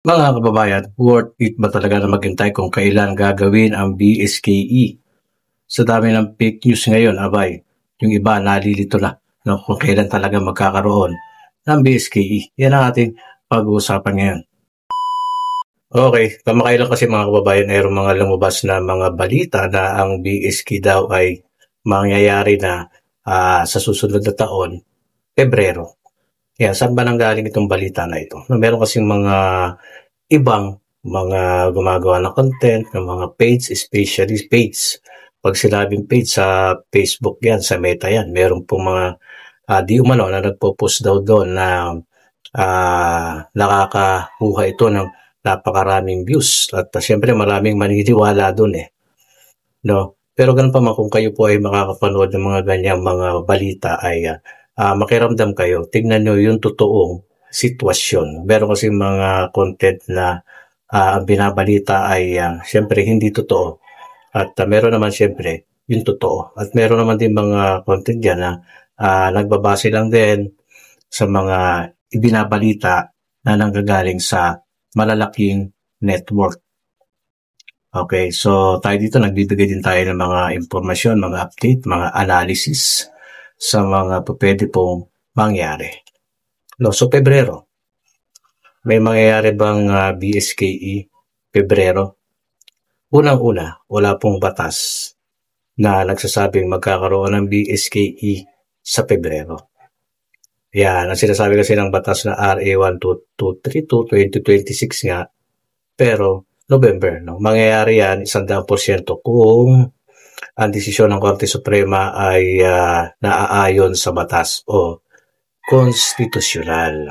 Mga kababayan, worth it ba talaga na maghintay kung kailan gagawin ang BSKE? Sa dami ng fake news ngayon, abay, yung iba nalilito na kung kailan talaga magkakaroon ng BSKE. Yan ang ating pag-uusapan ngayon. Okay, kamakailan kasi mga kababayan, mayroong mga lumabas na mga balita na ang BSKE daw ay mangyayari na sa susunod na taon, Pebrero. Yan, saan ba nanggaling itong balita na ito? Meron kasing mga ibang mga gumagawa ng content, ng mga page, especially page. Pag sinabing page sa Facebook yan, sa Meta yan, meron pong mga di umano na nagpo-post daw doon na nakakakuha ito ng napakaraming views. At siyempre maraming maniniwala doon eh. No? Pero ganun pa man, kung kayo po ay makakapanood ng mga ganyang mga balita ay makiramdam kayo, tignan nyo yung totoong sitwasyon. Meron kasi mga content na ang binabalita ay siyempre hindi totoo. At meron naman siyempre yung totoo. At meron naman din mga content dyan na nagbabase lang din sa mga ibinabalita na nanggagaling sa malalaking network. Okay, so tayo dito nagbibigay din tayo ng mga impormasyon, mga update, mga analysis sa mga pwede pong mangyari. No, so Pebrero, may mangyayari bang BSKE Pebrero? Unang-una, wala pong batas na nagsasabing magkakaroon ng BSKE sa Pebrero. Yan, ang sinasabi kasi ng batas na RA 1232-2026 nga, pero November, no? Mangyayari yan 100% kung ang desisyon ng Korte Suprema ay naaayon sa batas o konstitusyonal.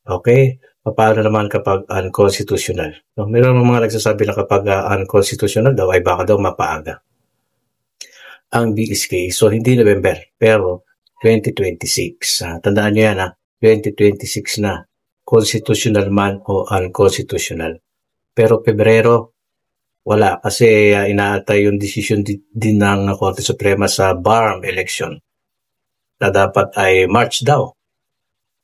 Okay? Paano naman kapag unconstitutional? No? Meron mga nagsasabi na kapag unconstitutional daw ay baka daw mapaaga ang BSK. So, hindi November, pero 2026. Tandaan nyo yan, 2026 na. Constitutional man o unconstitutional. Pero Pebrero, wala. Kasi inaatay yung desisyon din ng Korte Suprema sa BARM election na dapat ay March daw.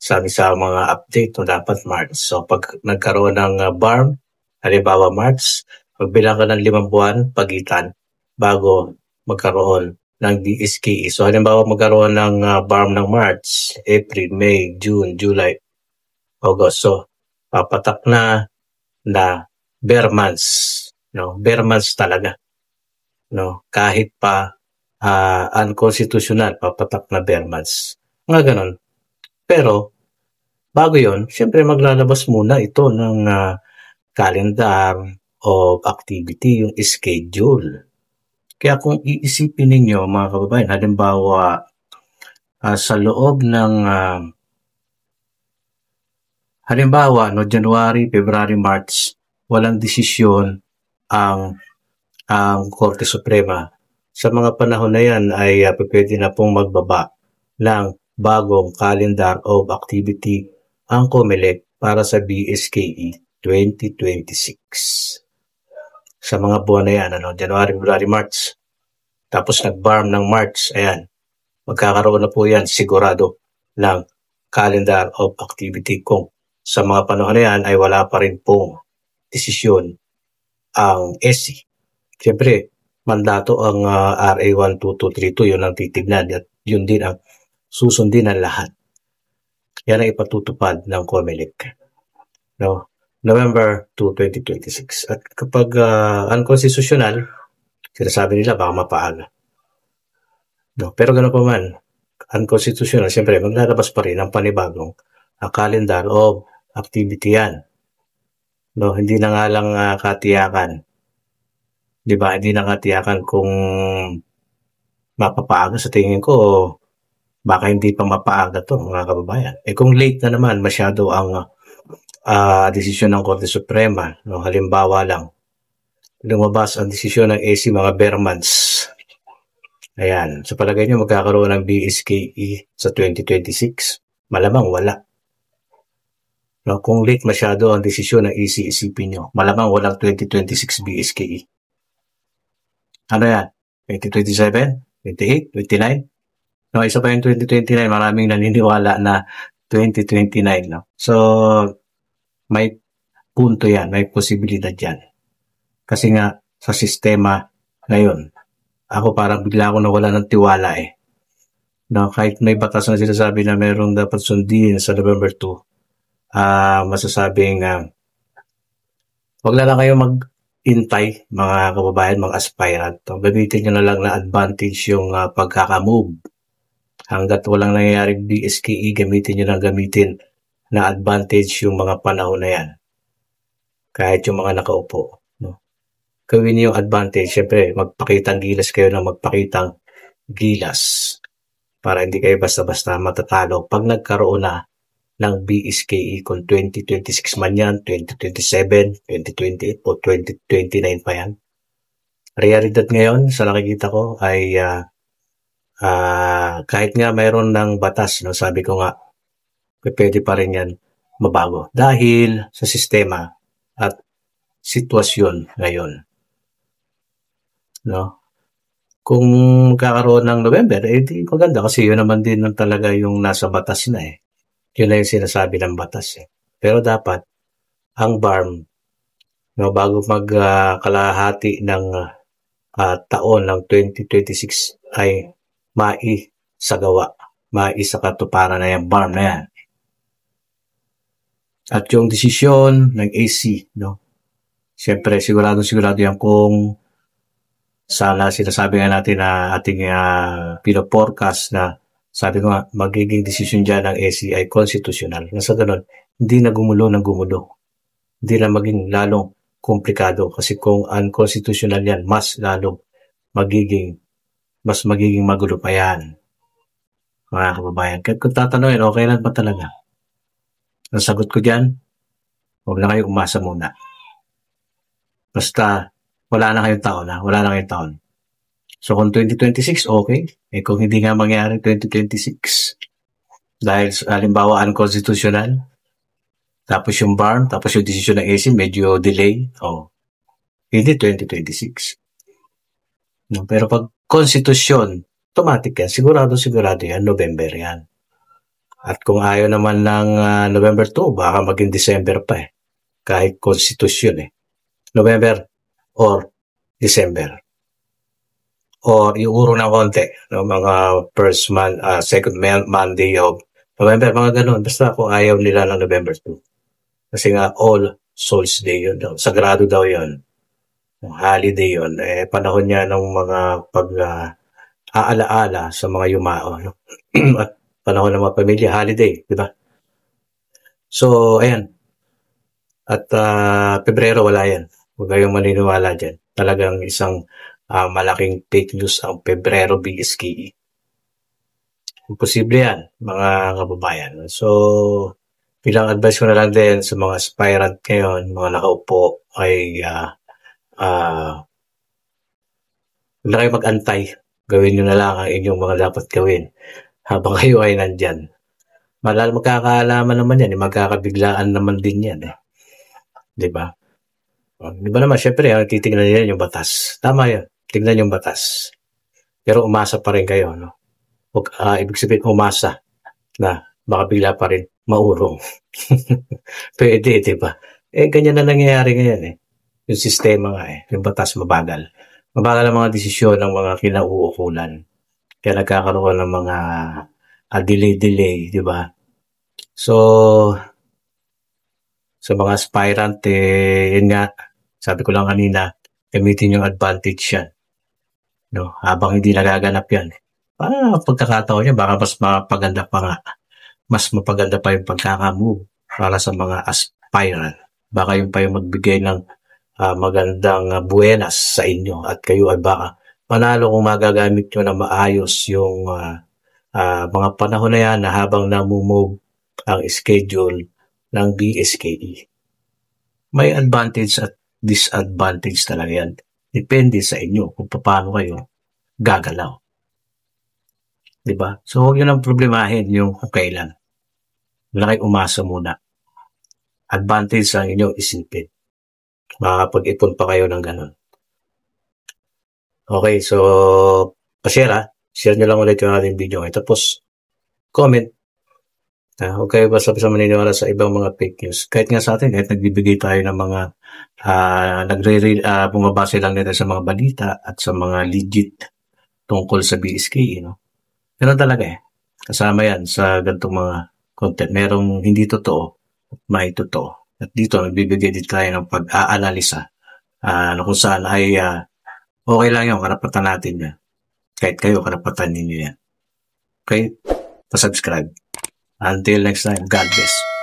Sabi sa mga update, dapat March. So pag nagkaroon ng BARM, halimbawa March, magbilang ka ng 5 buwan, pagitan, bago magkaroon ng BSKE. So halimbawa magkaroon ng BARM ng March, April, May, June, July, August. So papatak na bare months, no? Bare months talaga, no? Kahit pa unconstitutional, papatak na bare months. Mga ganon. Pero, bago yon, siyempre maglalabas muna ito ng calendar of activity, yung schedule. Kaya kung iisipin ninyo, mga kababayan, halimbawa, sa loob ng halimbawa, January, February, March, walang desisyon ang Korte Suprema. Sa mga panahon na yan ay pwede na pong magbaba ng bagong calendar of activity ang COMELEC para sa BSKE 2026. Sa mga buwan na yan, January, February, March. Tapos nag-BARM ng March, ayan. Magkakaroon na po yan sigurado ng calendar of activity kung sa mga panahon na yan ay wala pa rin pong desisyon ang SC. Siyempre, mandato ang RA 12232, yun ang titignan at yun din ang susundin ng lahat. Yan ang ipatutupad ng COMELEC. No? November 2, 2026. At kapag unconstitutional, sinasabi nila baka mapaaga. No? Pero gano'n pa man, unconstitutional, siyempre maglalabas pa rin ang panibagong calendar of activity yan. No, hindi na nga lang katiyakan. 'Di ba? Hindi na katiyakan kung mapapaaga. Sa tingin ko, baka hindi pa mapaaga 'to, mga kababayan. Kung late na naman masyado ang desisyon ng Korte Suprema, no, halimbawa lang, lumabas ang desisyon ng AC mga bare months. Ayan, sa palagay niyo magkakaroon ng BSKE sa 2026? Malamang wala. No, kung late masyado ang desisyon ng EC, isipin nyo, malamang walang 2026 BSKE. Ano yan? 2027? 28? 29? No, isa pa yung 2029, maraming naniniwala na 2029. No? So, may punto yan, may posibilidad yan. Kasi nga, sa sistema ngayon, ako parang bigla ako nawala ng tiwala eh. No, kahit may batas na sinasabi na mayroong dapat sundin sa November 2, masasabing wag na lang kayo mag-intay, mga kababayan, mga aspirant. Gamitin nyo na lang na advantage yung pagkakamove. Hanggat walang nangyayaring BSKE, gamitin nyo na gamitin na advantage yung mga panahon na yan. Kahit yung mga nakaupo. No? Gawin niyo yung advantage. Siyempre, magpakitang gilas kayo na magpakitang gilas para hindi kayo basta-basta matatalo pag nagkaroon na ng BSKE kung 2026 man yan, 2027, 2028 o 2029 pa yan. Realidad ngayon sa nakikita ko ay kahit nga mayroon ng batas, no, sabi ko nga, pwede pa rin yan mabago dahil sa sistema at sitwasyon ngayon. No? Kung kakaroon ng November, di maganda kasi yun naman din talaga yung nasa batas na eh. Yun na yung sinasabi ng batas eh. Pero dapat, ang BARM, no, bago magkalahati ng taon ng 2026 ay maisagawa, maisakatuparan na yung BARM na yan. At yung desisyon ng AC, no, siyempre sigurado yan kung sana sinasabi nga natin na ating pino-forecast na sabi ko nga, magiging desisyon dyan ng AC ay constitutional. Nasa ganun, hindi na gumulo ng gumulo. Hindi na maging lalong komplikado kasi kung unconstitutional yan, mas magiging magulo pa yan. Mga kababayan. Kaya kung tatanungin, okay lang ba talaga? Ang sagot ko dyan, huwag na kayo umasa muna. Basta, wala na kayong taon. So, kung 2026, okay. Kung hindi nga mangyari 2026, dahil halimbawa unconstitutional, tapos yung BARM, tapos yung desisyon ng AC, medyo delay, hindi 2026. No, pero pag konstitusyon, automatic yan. Sigurado yan, November yan. At kung ayaw naman ng November 2, baka maging December pa eh. Kahit konstitusyon eh. November or December. Or iuro ng konti, no, mga second Monday of November, mga ganun. Basta kung ayaw nila ng November 2. Kasi nga, All Souls Day yun. Sagrado daw yun. Holiday yun. Panahon niya ng mga pag-aalaala sa mga yumao. No? At panahon ng mga pamilya, holiday, di ba? So, ayan. At Pebrero, wala yan. Huwag kayong maniniwala dyan. Talagang isang malaking fake news ang Pebrero BSKE. Imposible yan, mga kababayan. So, bilang advice ko na lang din sa mga aspirant ngayon, mga nakaupo, ay huwag na kayo mag-antay. Gawin nyo na lang ang inyong mga dapat gawin habang kayo ay nandyan. Magkakaalaman naman yan, magkakabiglaan naman din yan. Diba? Diba naman, syempre, titignan nila yung batas. Tama yan, tignan yung batas. Pero umasa pa rin kayo, no? Ibig sabihin, umasa na baka bigla pa rin maurong. Pwede, diba? Ganyan na nangyayari ngayon eh. Yung sistema nga eh, yung batas mabagal. Mabagal ang mga desisyon ng mga kinauukulan. Kaya nagkakaroon ng mga delay, di ba? So, sa mga aspirant, yun nga, sabi ko lang kanina, gamitin yung advantage yan. No? Habang hindi nagaganap yan. Pagkakataon niya, baka mas mapaganda pa nga. Mas mapaganda pa yung pagkakamove para sa mga aspirant. Baka yung pa yung magbigay ng magandang buenas sa inyo at kayo ay baka panalo kung magagamit nyo na maayos yung mga panahon na yan na habang namumove ang schedule ng BSKE. May advantage at disadvantage talaga yan. Depende sa inyo kung paano kayo gagalaw. Diba? So, huwag nyo nang problemahin yung kung kailan. Wala kayo umasa muna. Advantage ang inyong isipin. Makakapag-ipon pa kayo ng ganun. Okay, so share nyo lang ulit yung ating video. Tapos comment Huwag kayo basta-basta maniniwala sa ibang mga fake news. Kahit nga sa atin, kahit nagbibigay tayo ng mga bumabase lang nila sa mga balita at sa mga legit tungkol sa BSK, Ganun talaga eh. Kasama yan sa ganitong mga content. Merong hindi totoo at may totoo. At dito, nagbibigay din tayo ng pag-aanalisa na kung saan ay okay lang yun, karapatan natin yan. Kahit kayo, karapatan ninyo yan. Okay? Pa-subscribe. Until next time, God bless.